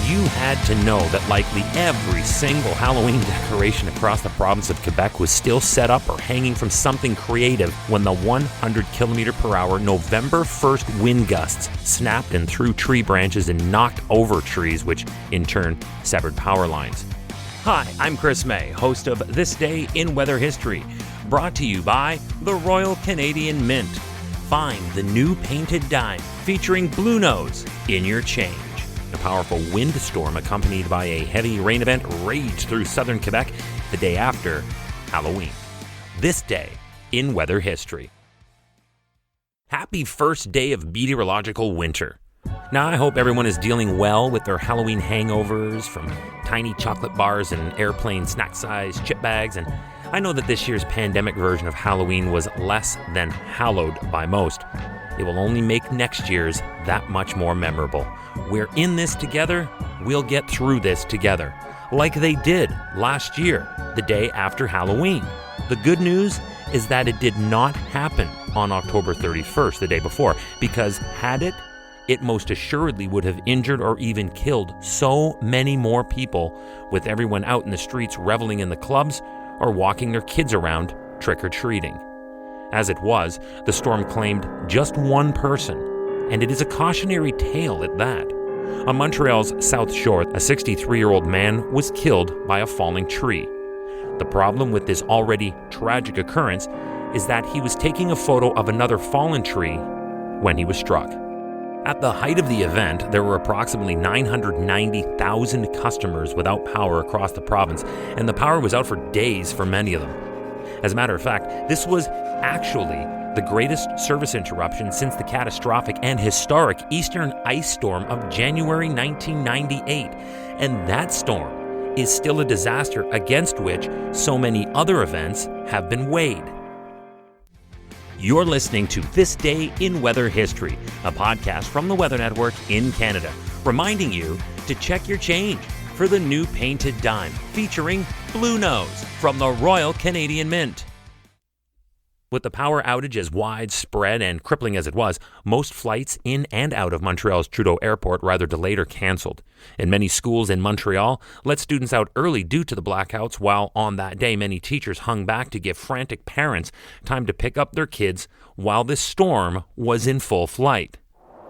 you had to know that likely every single Halloween decoration across the province of Quebec was still set up or hanging from something creative when the 100-kilometer-per-hour November 1st wind gusts snapped and threw tree branches and knocked over trees, which in turn severed power lines. Hi, I'm Chris May, host of This Day in Weather History, brought to you by the Royal Canadian Mint. Find the new painted dime featuring Blue Nose in your change. A powerful windstorm accompanied by a heavy rain event raged through southern Quebec the day after Halloween. This day in weather history. Happy first day of meteorological winter. Now, I hope everyone is dealing well with their Halloween hangovers from tiny chocolate bars and airplane snack-sized chip bags, and I know that this year's pandemic version of Halloween was less than hallowed by most. It will only make next year's that much more memorable. We're in this together, we'll get through this together, like they did last year, the day after Halloween. The good news is that it did not happen on October 31st, the day before, because had it most assuredly would have injured or even killed so many more people, with everyone out in the streets reveling in the clubs or walking their kids around trick-or-treating. As it was, the storm claimed just one person, and it is a cautionary tale at that. On Montreal's South Shore, a 63-year-old man was killed by a falling tree. The problem with this already tragic occurrence is that he was taking a photo of another fallen tree when he was struck. At the height of the event, there were approximately 990,000 customers without power across the province, and the power was out for days for many of them. As a matter of fact, this was actually the greatest service interruption since the catastrophic and historic Eastern ice storm of January 1998, and that storm is still a disaster against which so many other events have been weighed. You're listening to This Day in Weather History, a podcast from the Weather Network in Canada, reminding you to check your change for the new painted dime featuring Blue Nose from the Royal Canadian Mint. With the power outage as widespread and crippling as it was, most flights in and out of Montreal's Trudeau Airport were either delayed or cancelled. And many schools in Montreal let students out early due to the blackouts, while on that day many teachers hung back to give frantic parents time to pick up their kids while this storm was in full flight.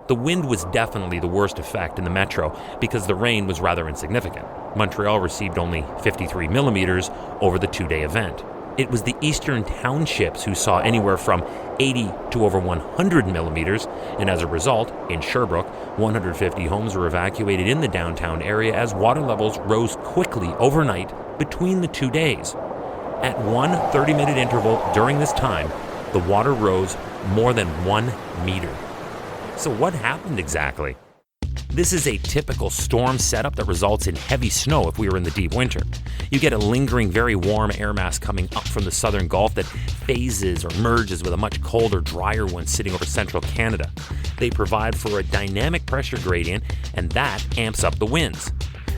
The wind was definitely the worst effect in the metro because the rain was rather insignificant. Montreal received only 53 millimeters over the two-day event. It was the eastern townships who saw anywhere from 80 to over 100 millimeters, and as a result, in Sherbrooke, 150 homes were evacuated in the downtown area as water levels rose quickly overnight between the 2 days. At one 30-minute interval during this time, the water rose more than 1 meter. So what happened exactly? This is a typical storm setup that results in heavy snow if we were in the deep winter. You get a lingering, very warm air mass coming up from the southern Gulf that phases or merges with a much colder, drier one sitting over central Canada. They provide for a dynamic pressure gradient, and that amps up the winds.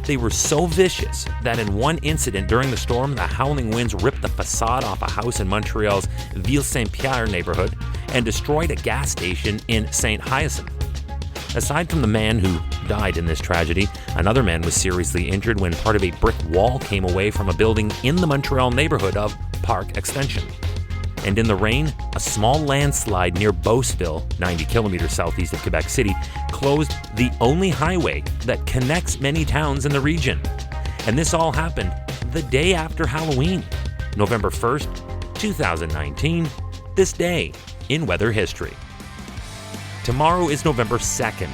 They were so vicious that in one incident during the storm, the howling winds ripped the facade off a house in Montreal's Ville-Saint-Pierre neighborhood and destroyed a gas station in St. Hyacinthe. Aside from the man who died in this tragedy, another man was seriously injured when part of a brick wall came away from a building in the Montreal neighborhood of Park Extension. And in the rain, a small landslide near Beauceville, 90 kilometers southeast of Quebec City, closed the only highway that connects many towns in the region. And this all happened the day after Halloween, November 1st, 2019, this day in weather history. Tomorrow is November 2nd,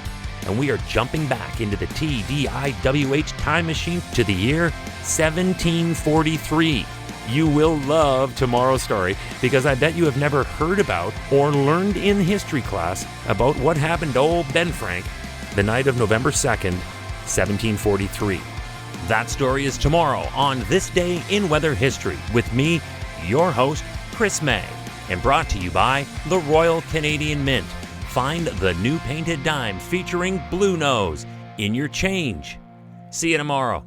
and we are jumping back into the TDIWH time machine to the year 1743. You will love tomorrow's story because I bet you have never heard about or learned in history class about what happened to old Ben Frank the night of November 2nd, 1743. That story is tomorrow on This Day in Weather History with me, your host, Chris May, and brought to you by the Royal Canadian Mint. Find the new painted dime featuring Blue Nose in your change. See you tomorrow.